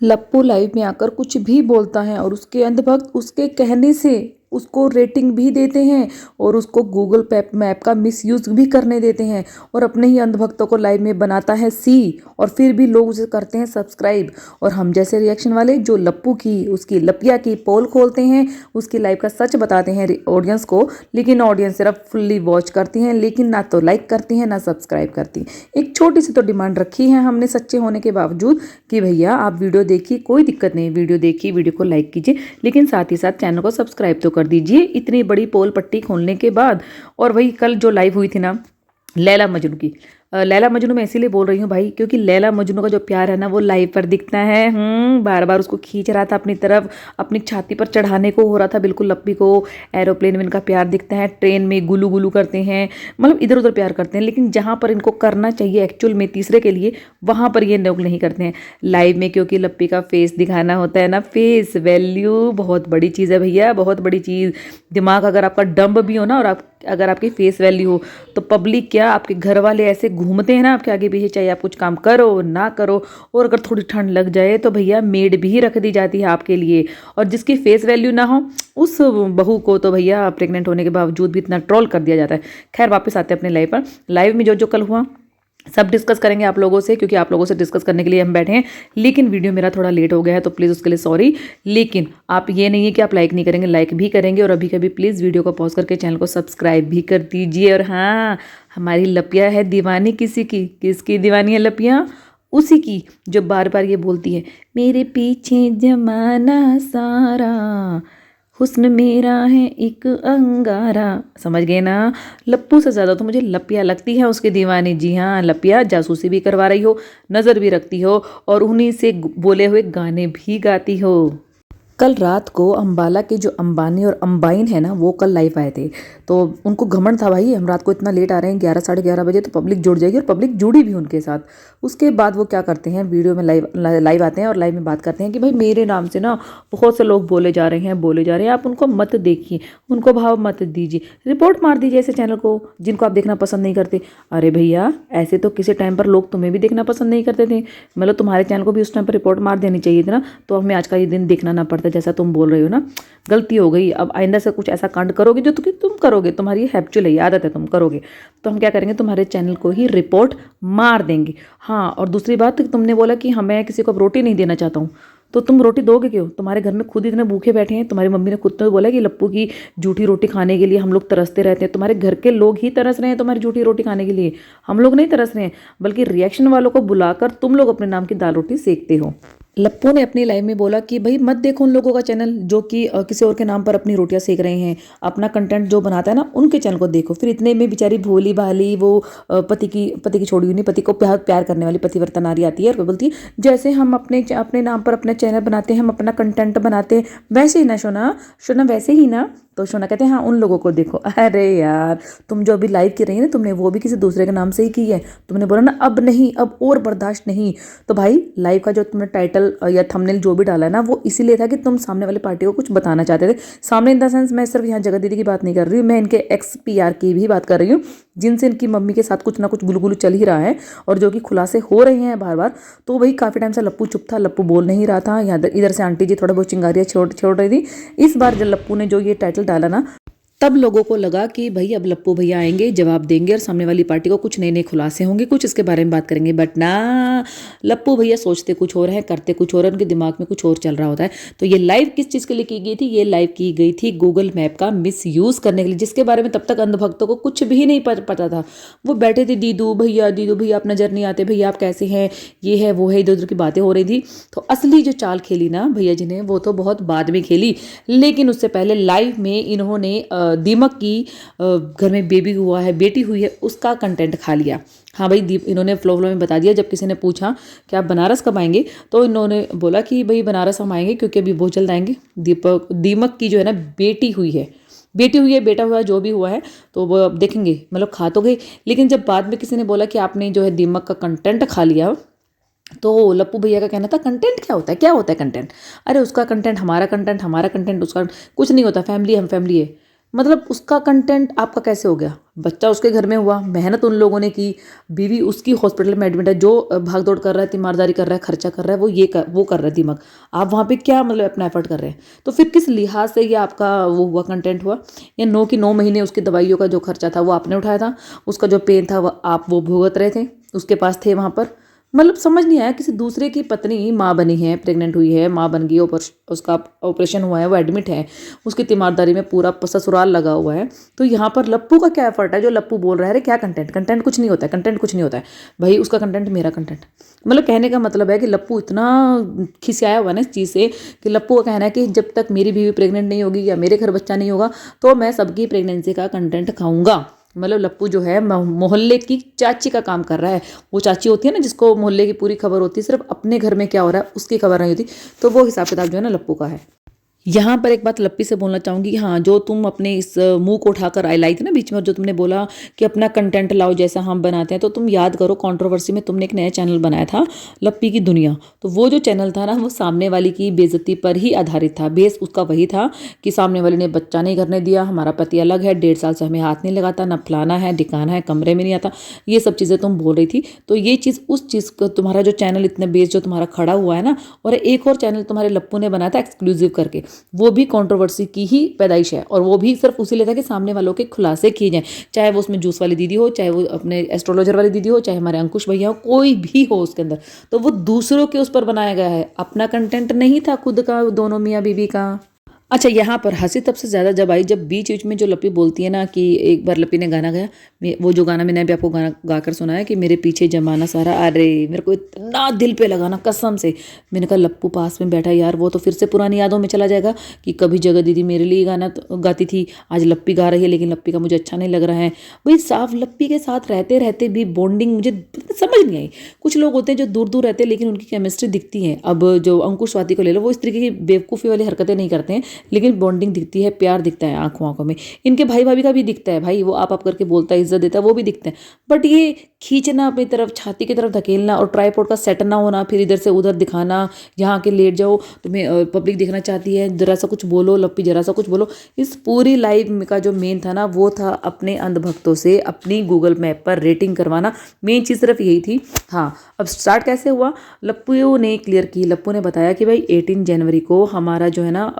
लप्पू live में आकर कुछ भी बोलता है और उसके अंधभक्त उसके कहने से उसको रेटिंग भी देते हैं और उसको गूगल मैप का मिसयूज भी करने देते हैं और अपने ही अंधभक्तों को लाइव में बनाता है सी और फिर भी लोग उसे करते हैं सब्सक्राइब। और हम जैसे रिएक्शन वाले जो लप्पू की उसकी लपिया की पोल खोलते हैं, उसकी लाइव का सच बताते हैं ऑडियंस को, लेकिन ऑडियंस सिर्फ फुल्ली वॉच करती हैं, लेकिन ना तो लाइक करती हैं ना सब्सक्राइब करती। एक छोटी सी तो डिमांड रखी है हमने सच्चे होने के बावजूद कि भैया आप वीडियो देखिए, कोई दिक्कत नहीं, वीडियो देखिए, वीडियो को लाइक कीजिए, लेकिन साथ ही साथ चैनल को सब्सक्राइब तो कर दीजिए इतनी बड़ी पोल पट्टी खोलने के बाद। और वही कल जो लाइव हुई थी ना लैला मजनू की, लैला मजनू मैं इसीलिए बोल रही हूँ भाई क्योंकि लैला मजनू का जो प्यार है ना वो लाइव पर दिखता है। बार बार उसको खींच रहा था अपनी तरफ, अपनी छाती पर चढ़ाने को हो रहा था बिल्कुल लप्पी को। एरोप्लेन में इनका प्यार दिखता है, ट्रेन में गुलू गुलू करते हैं, मतलब इधर उधर प्यार करते हैं, लेकिन जहाँ पर इनको करना चाहिए एक्चुअल में तीसरे के लिए वहाँ पर ये लोग नहीं करते हैं लाइव में, क्योंकि लप्पी का फेस दिखाना होता है ना। फेस वैल्यू बहुत बड़ी चीज़ है भैया, बहुत बड़ी चीज़। दिमाग अगर आपका डम्ब भी हो ना और अगर आपकी फेस वैल्यू हो तो पब्लिक क्या आपके घर वाले ऐसे घूमते हैं ना आपके आगे पीछे, चाहे आप कुछ काम करो ना करो। और अगर थोड़ी ठंड लग जाए तो भैया मेड भी रख दी जाती है आपके लिए। और जिसकी फेस वैल्यू ना हो उस बहू को तो भैया प्रेग्नेंट होने के बावजूद भी इतना ट्रोल कर दिया जाता है। खैर वापस आते हैं अपने लाइव पर। लाइव में जो जो कल हुआ सब डिस्कस करेंगे आप लोगों से, क्योंकि आप लोगों से डिस्कस करने के लिए हम बैठे हैं। लेकिन वीडियो मेरा थोड़ा लेट हो गया है तो प्लीज़ उसके लिए सॉरी। लेकिन आप ये नहीं है कि आप लाइक नहीं करेंगे, लाइक भी करेंगे। और अभी कभी प्लीज़ वीडियो को पॉज करके चैनल को सब्सक्राइब भी कर दीजिए। और हाँ, हमारी लपिया है दीवानी किसी की, किसकी दीवानी है लपिया? उसी की जो बार बार ये बोलती है मेरे पीछे जमाना सारा, हुस्न मेरा है एक अंगारा। समझ गए ना? लप्पू से ज़्यादा तो मुझे लपिया लगती है उसकी दीवानी। जी हाँ, लपिया जासूसी भी करवा रही हो, नज़र भी रखती हो और उन्हीं से बोले हुए गाने भी गाती हो। कल रात को अंबाला के जो अंबानी और अंबाइन है ना वो कल लाइव आए थे, तो उनको घमंड था भाई हम रात को इतना लेट आ रहे हैं 11 साढ़े 11 बजे तो पब्लिक जुड़ जाएगी, और पब्लिक जुड़ी भी उनके साथ। उसके बाद वो क्या करते हैं वीडियो में लाइव आते हैं और लाइव में बात करते हैं कि भाई मेरे नाम से ना बहुत से लोग बोले जा रहे हैं, आप उनको मत देखिए, उनको भाव मत दीजिए, रिपोर्ट मार दीजिए ऐसे चैनल को जिनको आप देखना पसंद नहीं करते। अरे भैया ऐसे तो किसी टाइम पर लोग तुम्हें भी देखना पसंद नहीं करते थे, मतलब तुम्हारे चैनल को भी उस टाइम पर रिपोर्ट मार देनी चाहिए थी ना, तो हमें आज का ये दिन देखना ना पड़ता जैसा तुम बोल रहे हो ना। गलती हो गई, अब आइंदा से कुछ ऐसा कांड करोगे जो तुम करोगे, तुम्हारी हैबिचुअल है, आदत है, तुम करोगे तो हम क्या करेंगे, तुम्हारे चैनल को ही रिपोर्ट मार देंगे। हाँ, और दूसरी बात तुमने बोला कि हमें किसी को अब रोटी नहीं देना चाहता हूँ, तो तुम रोटी दोगे क्यों? तुम्हारे घर में खुद इतने भूखे बैठे हैं, तुम्हारी मम्मी ने खुद तो बोला कि लप्पू की झूठी रोटी खाने के लिए हम लोग तरसते रहते हैं। तुम्हारे घर के लोग ही तरस रहे हैं तुम्हारी झूठी रोटी खाने के लिए, हम लोग नहीं तरस रहे हैं, बल्कि रिएक्शन वालों को बुलाकर तुम लोग अपने नाम की दाल रोटी सेकते हो। लप्पू ने अपनी लाइव में बोला कि भाई मत देखो उन लोगों का चैनल जो कि किसी और के नाम पर अपनी रोटियां सेक रहे हैं, अपना कंटेंट जो बनाता है ना उनके चैनल को देखो। फिर इतने में बेचारी भोली भाली वो पति की छोड़ी हुई नहीं, पति को प्यार करने वाली पतिव्रता नारी आती है और बोलती है जैसे हम अपने नाम पर अपना चैनल बनाते हैं, हम अपना कंटेंट बनाते हैं वैसे ही ना शोना वैसे ही ना। तो शोना कहते हैं हाँ उन लोगों को देखो। अरे यार तुम जो अभी लाइव की रही है ना, तुमने वो भी किसी दूसरे के नाम से ही की है। तुमने बोला ना अब नहीं, अब और बर्दाश्त नहीं। तो भाई लाइव का जो तुमने टाइटल या थंबनेल जो भी डाला है ना वो इसीलिए था कि तुम सामने वाली पार्टी को कुछ बताना चाहते थे। सामने इन द सेंस मैं सिर्फ यहाँ जगत दीदी की बात नहीं कर रही हूँ, मैं इनके एक्स PR की भी बात कर रही हूँ, जिनसे इनकी मम्मी के साथ कुछ ना कुछ गुलगुलू चल ही रहा है और जो कि खुलासे हो रहे हैं बार बार। तो वही काफ़ी टाइम से लप्पू चुप था, लप्पू बोल नहीं रहा था, यहाँ इधर से आंटी जी थोड़ा बहुत चिंगारियाँ छोड़ रही थी। इस बार जब लप्पू ने जो ये टाइटल डाला ना तब लोगों को लगा कि भाई अब लप्पू भैया आएंगे, जवाब देंगे और सामने वाली पार्टी को कुछ नए नए खुलासे होंगे, कुछ इसके बारे में बात करेंगे। बट ना, लप्पू भैया सोचते कुछ और है, करते कुछ और है, उनके दिमाग में कुछ और चल रहा होता है। तो ये लाइव किस चीज़ के लिए की गई थी? ये लाइव की गई थी गूगल मैप का मिसयूज़ करने के लिए, जिसके बारे में तब तक अंधभक्तों को कुछ भी नहीं पता था। वो बैठे थे दीदू भैया आप नज़र नहीं आते, भैया आप कैसे हैं, ये है वो है, इधर उधर की बातें हो रही थी। तो असली जो चाल खेली ना भैया जी ने वो तो बहुत बाद में खेली, लेकिन उससे पहले लाइव में इन्होंने दीमक की घर में बेबी हुआ है, बेटी हुई है, उसका कंटेंट खा लिया। हाँ भाई इन्होंने फ्लो में बता दिया। जब किसी ने पूछा कि आप बनारस कब आएंगे तो इन्होंने बोला कि भाई बनारस हम आएंगे क्योंकि अभी बहुत जल्द आएंगे। दीमक की जो है ना बेटी हुई है, बेटा हुआ, जो भी हुआ है तो वो अब देखेंगे, मतलब खा तो गई। लेकिन जब बाद में किसी ने बोला कि आपने जो है दीमक का कंटेंट खा लिया, तो लप्पू भैया का कहना था कंटेंट क्या होता है कंटेंट? अरे उसका कंटेंट हमारा कंटेंट उसका कुछ नहीं होता, फैमिली हम फैमिली है। मतलब उसका कंटेंट आपका कैसे हो गया? बच्चा उसके घर में हुआ, मेहनत उन लोगों ने की, बीवी उसकी हॉस्पिटल में एडमिट है, जो भाग दौड़ कर रहा है, तीमारदारी कर रहा है, खर्चा कर रहा है, वो कर रहा है दिमाग। आप वहाँ पे क्या मतलब अपना एफर्ट कर रहे हैं? तो फिर किस लिहाज से ये आपका वो हुआ कंटेंट हुआ? या 9 की 9 महीने उसकी दवाइयों का जो खर्चा था वो आपने उठाया था, उसका जो पेन था वो भुगत रहे थे, उसके पास थे वहाँ पर। मतलब समझ नहीं आया, किसी दूसरे की पत्नी माँ बनी है, प्रेग्नेंट हुई है, माँ बन गई, उसका ऑपरेशन हुआ है, वो एडमिट है, उसकी तीमारदारी में पूरा ससुराल लगा हुआ है। तो यहाँ पर लप्पू का क्या एफर्ट है जो लप्पू बोल रहा है? अरे क्या कंटेंट, कंटेंट कुछ नहीं होता है, कंटेंट कुछ नहीं होता है भाई, उसका कंटेंट मेरा कंटेंट। मतलब कहने का मतलब है कि लप्पू इतना खिसियाया हुआ है ना इस चीज़ से, कि लप्पू का कहना है कि जब तक मेरी बीवी प्रेग्नेंट नहीं होगी या मेरे घर बच्चा नहीं होगा तो मैं सबकी प्रेगनेंसी का कंटेंट खाऊंगा। मतलब लप्पू जो है मोहल्ले की चाची का काम कर रहा है। वो चाची होती है ना जिसको मोहल्ले की पूरी खबर होती है, सिर्फ अपने घर में क्या हो रहा है उसकी खबर नहीं होती। तो वो हिसाब किताब जो है ना लप्पू का है। यहाँ पर एक बात लप्पी से बोलना चाहूँगी कि हाँ, जो तुम अपने इस मुंह को उठाकर लाई थी ना बीच में, और जो तुमने बोला कि अपना कंटेंट लाओ जैसा हम बनाते हैं, तो तुम याद करो कंट्रोवर्सी में तुमने एक नया चैनल बनाया था, लप्पी की दुनिया। तो वो जो चैनल था ना, वो सामने वाली की बेइज्जती पर ही आधारित था। बेस उसका वही था कि सामने वाली ने बच्चा नहीं करने दिया, हमारा पति अलग है, 1.5 साल से हमें हाथ नहीं लगाता, ना फलाना है ढिकाना है, कमरे में नहीं आता, ये सब चीज़ें तुम बोल रही थी। तो ये चीज़ उस चीज़ को तुम्हारा जो चैनल इतने बेस जो तुम्हारा खड़ा हुआ है ना, और एक और चैनल तुम्हारे लप्पू ने बनाया था एक्सक्लूसिव करके, वो भी कंट्रोवर्सी की ही पैदाइश है। और वो भी सिर्फ उसी लिए था कि सामने वालों के खुलासे किए जाएं, चाहे वो उसमें जूस वाली दीदी हो, चाहे वो अपने एस्ट्रोलॉजर वाली दीदी हो, चाहे हमारे अंकुश भैया हो, कोई भी हो उसके अंदर। तो वो दूसरों के उस पर बनाया गया है, अपना कंटेंट नहीं था खुद का, दोनों मियाँ बीवी का। अच्छा, यहाँ पर हंसी तब से ज़्यादा जब आई जब बीच बीच में जो लप्पी बोलती है ना कि एक बार लप्पी ने गाना गाया, वो जो गाना मैंने अभी आपको गाना गाकर सुनाया कि मेरे पीछे जमाना सारा, अरे मेरे को इतना दिल पे लगा ना कसम से। मैंने कहा लप्पू पास में बैठा यार, वो तो फिर से पुरानी यादों में चला जाएगा कि कभी जगह दीदी मेरे लिए गाना गाती थी, आज लप्पी गा रही है, लेकिन लप्पी का मुझे अच्छा नहीं लग रहा है। भाई साफ लप्पी के साथ रहते रहते भी बॉन्डिंग मुझे समझ नहीं आई। कुछ लोग होते हैं जो दूर दूर रहते हैं लेकिन उनकी केमिस्ट्री दिखती है। अब जो अंकुश स्वाति को ले लो, वो इस तरीके की बेवकूफ़ी वाली हरकतें नहीं करते हैं, लेकिन बॉन्डिंग दिखती है, प्यार दिखता है आंखों आंखों में। इनके भाई भाभी का भी दिखता है, भाई वो आप करके बोलता है, इज्जत देता है, वो भी दिखता है। बट ये खींचना अपनी तरफ, छाती की तरफ धकेलना, और ट्राईपोड का सेट ना होना, फिर इधर से उधर दिखाना, यहाँ के लेट जाओ, तुम्हें पब्लिक देखना चाहती है, जरा सा कुछ बोलो लप्पी, जरा सा कुछ बोलो। इस पूरी लाइव का जो मेन था ना, वो था अपने अंधभक्तों से अपनी गूगल मैप पर रेटिंग करवाना। मेन चीज़ सिर्फ यही थी। हाँ, अब स्टार्ट कैसे हुआ, लप्पू ने क्लियर की, लप्पू ने बताया कि भाई 18 जनवरी को हमारा जो है ना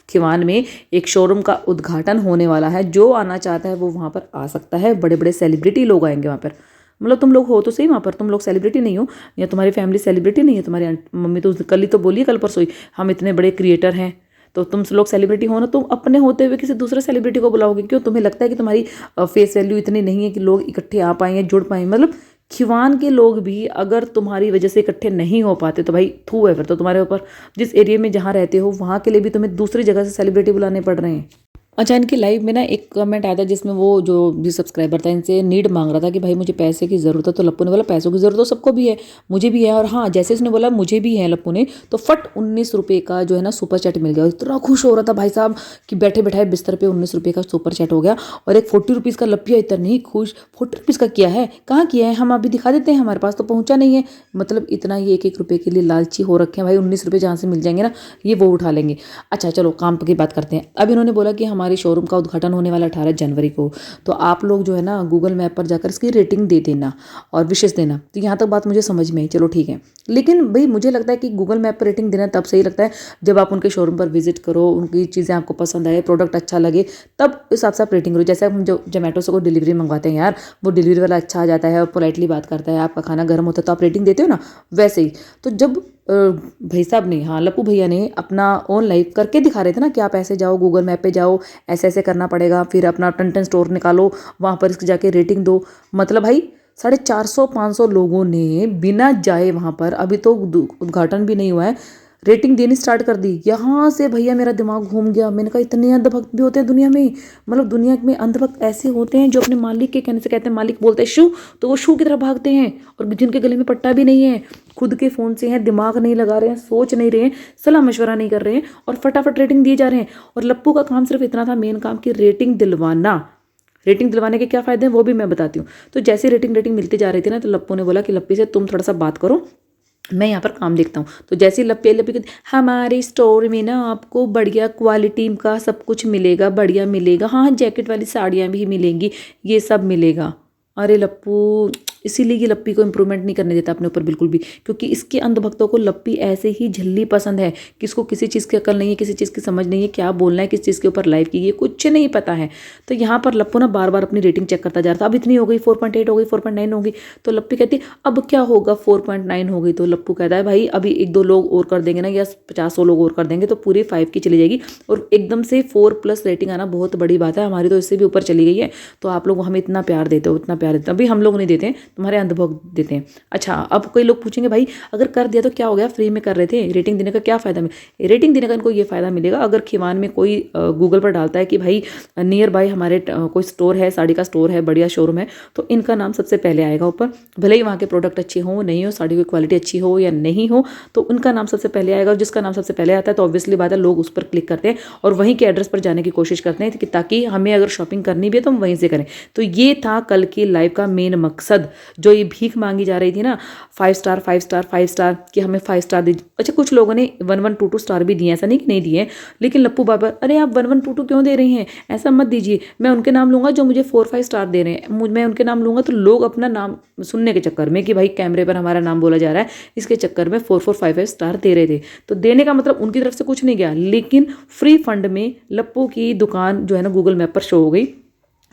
खिवान में एक शोरूम का उद्घाटन होने वाला है, जो आना चाहता है वो वहाँ पर आ सकता है, बड़े बड़े सेलिब्रिटी लोग आएंगे वहाँ पर। मतलब तुम लोग हो तो सही वहाँ पर, तुम लोग सेलिब्रिटी नहीं हो, या तुम्हारी फैमिली सेलिब्रिटी नहीं है, तुम्हारी मम्मी तो कल ही तो बोली, कल परसों ही, हम इतने बड़े क्रिएटर हैं। तो तुम लोग सेलिब्रिटी हो ना, तुम अपने होते हुए किसी दूसरे सेलिब्रिटी को बुलाओगे क्यों? तुम्हें लगता है कि तुम्हारी फेस वैल्यू इतनी नहीं है कि लोग इकट्ठे आ पाएंगे, जुड़ पाएंगे? मतलब खिवान के लोग भी अगर तुम्हारी वजह से इकट्ठे नहीं हो पाते तो भाई थू है फिर तो तुम्हारे ऊपर। जिस एरिया में जहाँ रहते हो वहाँ के लिए भी तुम्हें दूसरी जगह से सेलिब्रिटी बुलाने पड़ रहे हैं। अच्छा, इनकी लाइव में ना एक कमेंट आया था जिसमें वो जो भी सब्सक्राइबर था इनसे नीड मांग रहा था कि भाई मुझे पैसे की ज़रूरत है। तो लप्पू ने बोला पैसों की ज़रूरत तो सबको भी है, मुझे भी है। और हाँ, जैसे उसने बोला मुझे भी है लप्पू ने, तो फट 19 रुपये का जो है ना सुपर चैट मिल गया। इतना खुश हो रहा था भाई साहब कि बैठे बैठाए बिस्तर पे 19 रुपये का सुपर चैट हो गया। और एक 40 रुपीज़ का लप्पिया इतना ही खुश, 40 रुपीज़ का किया है, कहाँ किया है, हम अभी दिखा देते हैं, हमारे पास तो पहुँचा नहीं है। मतलब इतना ये 1-1 रुपये के लिए लालची हो रखे हैं भाई। 19 रुपये जहाँ से मिल जाएंगे ना, ये वो उठा लेंगे। अच्छा चलो काम की बात करते हैं। अब इन्होंने बोला कि हमारे शोरूम का उद्घाटन होने वाला 18 जनवरी को, तो आप लोग जो है ना गूगल मैप पर जाकर इसकी रेटिंग दे देना और विशेष देना। तो यहाँ तक बात मुझे समझ में आई, चलो ठीक है। लेकिन भाई मुझे लगता है कि गूगल मैप पर रेटिंग देना तब सही लगता है जब आप उनके शोरूम पर विजिट करो, उनकी चीज़ें आपको पसंद आए, प्रोडक्ट अच्छा लगे, तब इस हिसाब से आप रेटिंग करो। जैसे हम जो जोमेटो से कोई डिलीवरी मंगवाते हैं यार, वो डिलीवरी वाला अच्छा आ जाता है और पोलाइटली बात करता है, आपका खाना गर्म होता है तो आप रेटिंग देते हो ना, वैसे ही। तो जब भाई साहब ने, हाँ लप्पू भैया ने अपना ऑन लाइव करके दिखा रहे थे ना कि आप ऐसे जाओ, गूगल मैप पे जाओ, ऐसे ऐसे करना पड़ेगा, फिर अपना टन स्टोर निकालो, वहाँ पर इसके जाके रेटिंग दो। मतलब भाई 450-500 लोगों ने बिना जाए वहाँ पर, अभी तो उद्घाटन भी नहीं हुआ है, रेटिंग देनी स्टार्ट कर दी। यहाँ से भैया मेरा दिमाग घूम गया। मैंने कहा इतने अंधभक्त भी होते हैं दुनिया में। मतलब दुनिया में अंधभक्त ऐसे होते हैं जो अपने मालिक के कहने से कहते हैं, मालिक बोलते हैं शू तो वो शू की तरफ भागते हैं, और जिनके गले में पट्टा भी नहीं है, खुद के फ़ोन से हैं, दिमाग नहीं लगा रहे हैं, सोच नहीं रहे हैं, सलाह मशवरा नहीं कर रहे हैं, और फटाफट रेटिंग दिए जा रहे हैं। और लप्पू का काम सिर्फ इतना था, मेन काम, की रेटिंग दिलवाना। रेटिंग दिलवाने के क्या फ़ायदे हैं वो भी मैं बताती हूँ। तो जैसे रेटिंग मिलती जा रही थी ना, तो लप्पू ने बोला कि लप्पी से तुम थोड़ा सा बात करो मैं यहाँ पर काम देखता हूँ। तो जैसे लप्पी लप्पी कहती हमारे स्टोर में ना आपको बढ़िया क्वालिटी का सब कुछ मिलेगा, बढ़िया मिलेगा, हाँ जैकेट वाली साड़ियाँ भी मिलेंगी, ये सब मिलेगा। अरे लप्पू, इसीलिए ये लप्पी को इम्प्रूवमेंट नहीं करने देता अपने ऊपर बिल्कुल भी, क्योंकि इसके अंधभक्तों को लप्पी ऐसे ही झल्ली पसंद है कि इसको किसी चीज़ की अकल नहीं है, किसी चीज़ की समझ नहीं है, क्या बोलना है, किस चीज़ के ऊपर लाइव की ये कुछ नहीं पता है। तो यहाँ पर लप्पू ना बार बार अपनी रेटिंग चेक करता जा रहा था। अब इतनी हो गई, 4.8 हो गई, 4.9 होगी। तो लप्पी कहती अब क्या होगा, 4.9 हो गई। तो लप्पू कहता है भाई अभी 1-2 लोग और कर देंगे ना, या 50-100 लोग और कर देंगे तो पूरी 5 की चली जाएगी। और एकदम से 4+ रेटिंग आना बहुत बड़ी बात है, हमारी तो इससे भी ऊपर चली गई है। तो आप लोग हमें इतना प्यार देते हो, इतना प्यार देते हो, अभी हम लोग नहीं देते हैं, तुम्हारे अंधभक्त देते हैं। अच्छा, अब कोई लोग पूछेंगे भाई अगर कर दिया तो क्या हो गया, फ्री में कर रहे थे, रेटिंग देने का क्या फ़ायदा रेटिंग देने का इनको ये फ़ायदा मिलेगा, अगर खीवान में कोई गूगल पर डालता है कि भाई नियर बाय हमारे कोई स्टोर है, साड़ी का स्टोर है, बढ़िया शोरूम है, तो इनका नाम सबसे पहले आएगा ऊपर। भले ही वहाँ के प्रोडक्ट अच्छे हो नहीं हो, साड़ी की क्वालिटी अच्छी हो या नहीं हो, तो उनका नाम सबसे पहले आएगा। और जिसका नाम सबसे पहले आता है तो ऑब्वियसली बात है लोग उस पर क्लिक करते हैं और वहीं के एड्रेस पर जाने की कोशिश करते हैं, ताकि हमें अगर शॉपिंग करनी भी है तो हम वहीं से करें। तो ये था कल की लाइव का मेन मकसद। जो ये भीख मांगी जा रही थी ना 5 स्टार 5 स्टार 5 स्टार कि हमें 5 स्टार दीजिए। अच्छा, कुछ लोगों ने 1122 स्टार भी दिए, ऐसा नहीं कि नहीं दिए, लेकिन लप्पू बाबा अरे आप 1122 क्यों दे रही हैं, ऐसा मत दीजिए, मैं उनके नाम लूँगा जो मुझे 4-5 स्टार दे रहे हैं, मैं उनके नाम लूँगा। तो लोग अपना नाम सुनने के चक्कर में कि भाई कैमरे पर हमारा नाम बोला जा रहा है, इसके चक्कर में 4-4 5-5 स्टार दे रहे थे। तो देने का मतलब उनकी तरफ से कुछ नहीं गया, लेकिन फ्री फंड में लप्पू की दुकान जो है ना गूगल मैप पर शो हो गई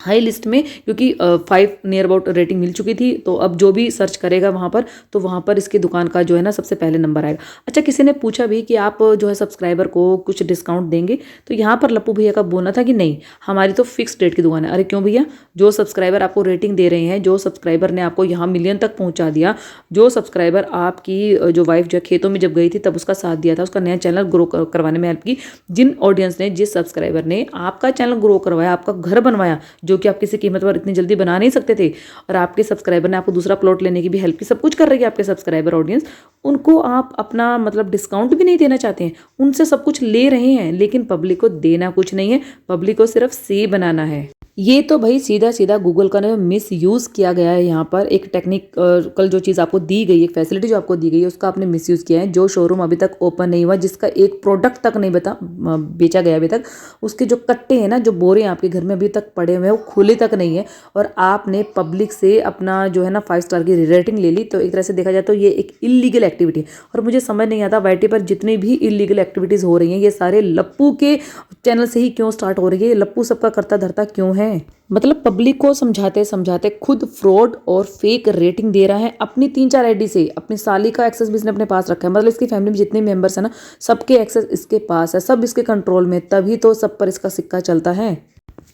हाई लिस्ट में, क्योंकि 5 नियर अबाउट रेटिंग मिल चुकी थी। तो अब जो भी सर्च करेगा वहाँ पर, तो वहाँ पर इसकी दुकान का जो है ना सबसे पहले नंबर आएगा। अच्छा, किसी ने पूछा भी कि आप जो है सब्सक्राइबर को कुछ डिस्काउंट देंगे, तो यहाँ पर लप्पू भैया का बोलना था कि नहीं, हमारी तो फिक्स रेट की दुकान है। अरे क्यों भैया, जो सब्सक्राइबर आपको रेटिंग दे रहे हैं, जो सब्सक्राइबर ने आपको यहाँ मिलियन तक पहुँचा दिया, जो सब्सक्राइबर आपकी जो वाइफ जो खेतों में जब गई थी तब उसका साथ दिया था, उसका नया चैनल ग्रो करवाने में हेल्प की, जिन ऑडियंस ने, जिस सब्सक्राइबर ने आपका चैनल ग्रो करवाया, आपका घर बनवाया, जो कि आप किसी कीमत पर इतनी जल्दी बना नहीं सकते थे, और आपके सब्सक्राइबर ने आपको दूसरा प्लॉट लेने की भी हेल्प की, सब कुछ कर रही है आपके सब्सक्राइबर ऑडियंस, उनको आप अपना मतलब डिस्काउंट भी नहीं देना चाहते हैं, उनसे सब कुछ ले रहे हैं, लेकिन पब्लिक को देना कुछ नहीं है, पब्लिक को सिर्फ सी बनाना है। ये तो भाई सीधा सीधा गूगल का ना मिस यूज़ किया गया है। यहाँ पर एक टेक्निक कल जो चीज़ आपको दी गई, एक फैसिलिटी जो आपको दी गई है, उसका आपने मिस यूज़ किया है। जो शोरूम अभी तक ओपन नहीं हुआ, जिसका एक प्रोडक्ट तक नहीं बेचा गया अभी तक, उसके जो कट्टे हैं ना, जो बोरे आपके घर में अभी तक पड़े हुए हैं, वो खुले तक नहीं है, और आपने पब्लिक से अपना जो है ना 5 स्टार की रेटिंग ले ली। तो एक तरह से देखा जाए तो ये एक इलीगल एक्टिविटी है। और मुझे समझ नहीं आता वाईटी पर जितनी भी इलीगल एक्टिविटीज़ हो रही हैं, ये सारे लप्पू के चैनल से ही क्यों स्टार्ट हो रही है, लप्पू सबका करता धरता क्यों है। मतलब पब्लिक को समझाते समझाते खुद फ्रॉड और फेक रेटिंग दे रहा है अपनी 3-4 आईडी से। अपनी साली का एक्सेस भी इसने अपने पास रखा है, मतलब इसकी फैमिली में जितने मेंबर्स हैं ना, सबके एक्सेस इसके पास है, सब इसके कंट्रोल में, तभी तो सब पर इसका सिक्का चलता है।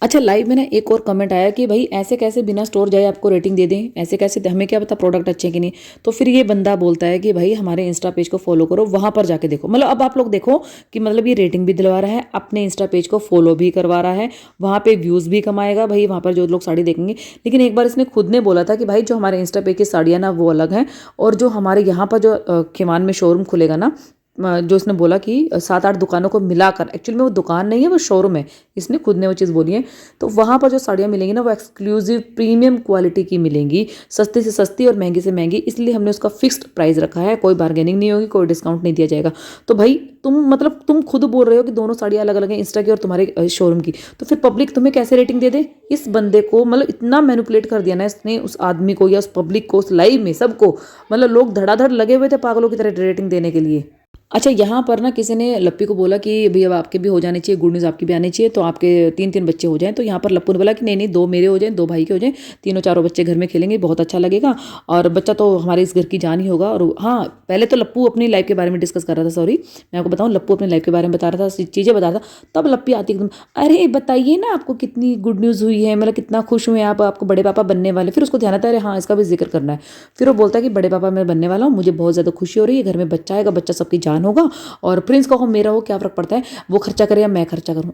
अच्छा, लाइव में ना एक और कमेंट आया कि भाई ऐसे कैसे बिना स्टोर जाए आपको रेटिंग दे दें, ऐसे कैसे, हमें क्या पता प्रोडक्ट अच्छे कि नहीं। तो फिर ये बंदा बोलता है कि भाई हमारे इंस्टा पेज को फॉलो करो, वहां पर जाके देखो। मतलब अब आप लोग देखो कि मतलब ये रेटिंग भी दिलवा रहा है, अपने इंस्टा पेज को फॉलो भी करवा रहा है, वहां पे व्यूज़ भी कमाएगा भाई, वहां पर जो लोग साड़ी देखेंगे। लेकिन एक बार इसने खुद ने बोला था कि भाई जो हमारे इंस्टा पेज की साड़ियाँ ना वो अलग हैं, और जो हमारे यहाँ पर जो खिवान में शोरूम खुलेगा ना, जो इसने बोला कि 7-8 दुकानों को मिलाकर, एक्चुअली में वो दुकान नहीं है, वो शोरूम है, इसने खुद ने वो चीज़ बोली है। तो वहाँ पर जो साड़ियाँ मिलेंगी ना, वो एक्सक्लूसिव प्रीमियम क्वालिटी की मिलेंगी, सस्ती से सस्ती और महंगी से महंगी, इसलिए हमने उसका फिक्स्ड प्राइस रखा है, कोई बार्गेनिंग नहीं होगी, कोई डिस्काउंट नहीं दिया जाएगा। तो भाई तुम खुद बोल रहे हो कि दोनों साड़ियाँ अलग अलग हैं, इंस्टा की और तुम्हारे शोरूम की, तो फिर पब्लिक तुम्हें कैसे रेटिंग दे दे। इस बंदे को मतलब इतना मैनिपुलेट कर दिया ना इसने, उस आदमी को या उस पब्लिक को, उस लाइव में सबको, मतलब लोग धड़ाधड़ लगे हुए थे पागलों की तरह रेटिंग देने के लिए। अच्छा, यहाँ पर ना किसी ने लप्पी को बोला कि भाई अब आपके भी हो जाने चाहिए, गुड न्यूज़ आपकी भी आनी चाहिए, तो आपके 3-3 बच्चे हो जाएं। तो यहाँ पर लप्पू ने बोला कि नहीं नहीं, 2 मेरे हो जाएं, 2 भाई के हो जाएं, 3-4 बच्चे घर में खेलेंगे, बहुत अच्छा लगेगा, और बच्चा तो हमारे इस घर की जान ही होगा। और हाँ, पहले तो लप्पू अपनी लाइफ के बारे में डिस्कस कर रहा था, सॉरी मैं आपको बताऊँ, लप्पू अपनी लाइफ के बारे में बता रहा था, चीज़ें बता रहा था, तब लप्पी आती एकदम, अरे बताइए ना आपको कितनी गुड न्यूज़ हुई है, मतलब कितना खुश हुए आप, आपको बड़े पापा बनने वाले। फिर उसको ध्यान आता है, अरे हाँ इसका भी जिक्र करना है। फिर वो बोलता है कि बड़े पापा मैं बनने वाला हूँ, मुझे बहुत ज़्यादा खुशी हो रही है, घर में बच्चा आएगा, बच्चा सबकी जान होगा, और प्रिंस का हो मेरा हो क्या फ़र्क पड़ता है, वो खर्चा करे या मैं खर्चा करूँ।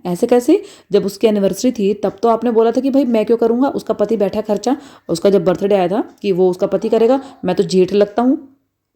ऐसे कैसे, जब उसकी एनिवर्सरी थी तब तो आपने बोला था कि भाई मैं क्यों करूँगा, उसका पति बैठा खर्चा, उसका जब बर्थडे आया था कि वो उसका पति करेगा, मैं तो जेठ लगता हूँ।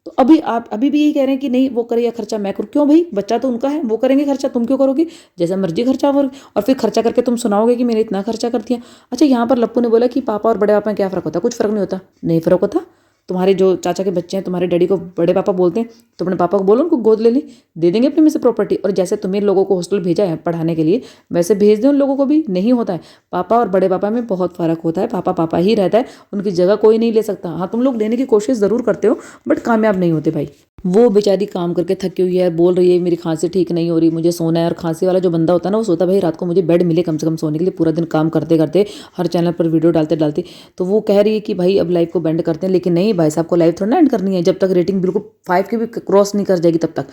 तो अभी आप अभी भी यही कह रहे हैं कि नहीं वो करे या खर्चा मैं करूँ, क्यों भाई, बच्चा तो उनका है, वो करेंगे खर्चा, तुम क्यों करोगे, जैसा मर्जी खर्चा और फिर खर्चा करके तुम सुनाओगे कि मैंने इतना खर्चा कर दिया। अच्छा, यहाँ पर लप्पू ने बोला कि पापा और बड़े पापा में क्या फ़र्क होता है, कुछ फ़र्क नहीं होता, नहीं फ़र्क होता। तुम्हारे जो चाचा के बच्चे हैं तुम्हारे डैडी को बड़े पापा बोलते हैं, तो अपने पापा को बोलो उनको गोद ले ली, दे देंगे अपने में से प्रॉपर्टी। और जैसे तुम्हें लोगों को हॉस्टल भेजा है पढ़ाने के लिए, वैसे भेज दें उन लोगों को भी। नहीं होता है, पापा और बड़े पापा में बहुत फ़र्क होता है। पापा पापा ही रहता है, उनकी जगह कोई नहीं ले सकता। हाँ, तुम लोग लेने की कोशिश ज़रूर करते हो बट कामयाब नहीं होते भाई। वो बेचारी काम करके थकी हुई है, बोल रही है मेरी खांसी ठीक नहीं हो रही, मुझे सोना है। और खांसी वाला जो बंदा होता है ना, वो सोता भाई रात को मुझे बेड मिले कम से कम सोने के लिए। पूरा दिन काम करते करते हर चैनल पर वीडियो डालते डालते, तो वो कह रही है कि भाई अब लाइव को बेंड करते हैं। लेकिन नहीं भाई साहब को लाइव थोड़ा ना एंड करनी है, जब तक रेटिंग बिल्कुल 5 की भी क्रॉस नहीं कर जाएगी तब तक।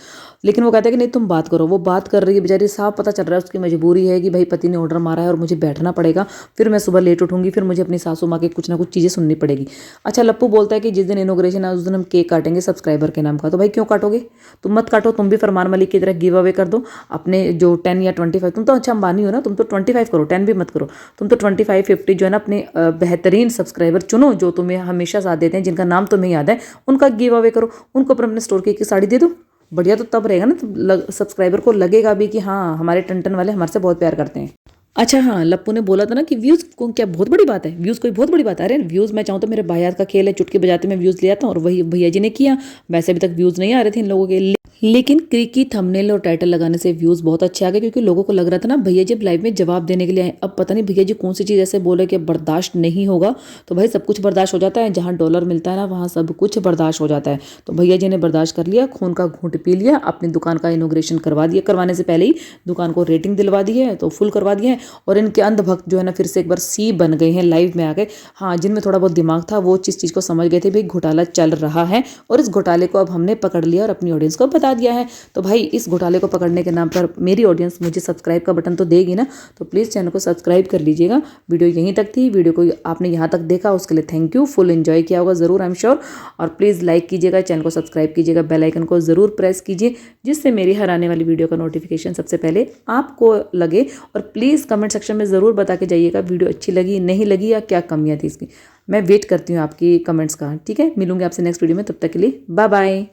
लेकिन वो कहता है कि नहीं तुम बात करो। वो बात कर रही है बेचारी, साफ पता चल रहा है उसकी मजबूरी है कि भाई पति ने ऑर्डर मारा है और मुझे बैठना पड़ेगा, फिर मैं सुबह लेट उठूंगी, फिर मुझे अपनी सासू माँ के कुछ ना कुछ चीज़ें सुननी पड़ेगी। अच्छा, लप्पू बोलता है कि जिस दिन इनोग्रेशन है उस दिन हम केक काटेंगे सब्सक्राइबर के नाम का। तो भाई क्यों काटोगे? तुम मत काटो, तुम भी फरमान मलिक की तरह गिव अवे कर दो अपने जो 10 या 25। तुम तो अच्छा अंबानी हो ना, तुम तो 25 करो, 10 भी मत करो। तुम तो 25 50 जो है ना अपने बेहतरीन सब्सक्राइबर चुनो जो तुम्हें हमेशा साथ देते हैं, जिनका नाम तुम्हें याद है, उनका गिव अवे करो। उनको अपने स्टोर की एक साड़ी दे दो, बढ़िया। तो तब रहेगा ना, तो सब्सक्राइबर को लगेगा भी कि हाँ हमारे टन वाले हमारे से बहुत प्यार करते हैं। अच्छा हाँ, लप्पू ने बोला था ना कि व्यूज़ को क्या बहुत बड़ी बात है, व्यूज़ कोई बहुत बड़ी बात है। अरे व्यूज़ मैं चाहूँ तो मेरे भाईयात का खेल है, चुटकी बजाते मैं व्यूज़ ले आता हूँ, और वही भैया जी ने किया। वैसे अभी तक व्यूज़ नहीं आ रहे थे इन लोगों के, लेकिन क्रिकी थंबनेल और टाइटल लगाने से व्यूज़ बहुत अच्छे आ गए, क्योंकि लोगों को लग रहा था ना भैया जी लाइव में जवाब देने के लिए आए। अब पता नहीं भैया जी कौन सी चीज़ ऐसे बोले कि बर्दाश्त नहीं होगा। तो भाई सब कुछ बर्दाश्त हो जाता है, जहाँ डॉलर मिलता है ना वहाँ सब कुछ बर्दाश्त हो जाता है। तो भैया जी ने बर्दाश्त कर लिया, खून का घूंट पी लिया, अपनी दुकान का इनोग्रेशन करवा दिया। करवाने से पहले ही दुकान को रेटिंग दिलवा दी है, तो फुल करवा दिया है। और इनके अंधभक्त जो है ना फिर से एक बार सी बन गए हैं, लाइव में आ गए। हाँ, जिनमें थोड़ा बहुत दिमाग था वो चीज़ को समझ गए थे, भाई घोटाला चल रहा है और इस घोटाले को अब हमने पकड़ लिया और अपनी ऑडियंस को बता दिया है। तो भाई इस घोटाले को पकड़ने के नाम पर मेरी ऑडियंस मुझे सब्सक्राइब का बटन तो देगी ना, तो प्लीज़ चैनल को सब्सक्राइब कर लीजिएगा। वीडियो यहीं तक थी, वीडियो को आपने यहाँ तक देखा उसके लिए थैंक यू। फुल एंजॉय किया होगा ज़रूर, आई एम श्योर। और प्लीज़ लाइक कीजिएगा, चैनल को सब्सक्राइब कीजिएगा, बेल आइकन को ज़रूर प्रेस कीजिए, जिससे मेरी हर आने वाली वीडियो का नोटिफिकेशन सबसे पहले आपको लगे। और प्लीज़ कमेंट सेक्शन में ज़रूर बता के जाइएगा वीडियो अच्छी लगी नहीं लगी या क्या कमियाँ थी इसकी। मैं वेट करती हूँ आपकी कमेंट्स का। ठीक है, मिलूंगी आपसे नेक्स्ट वीडियो में, तब तक के लिए बाय बाय।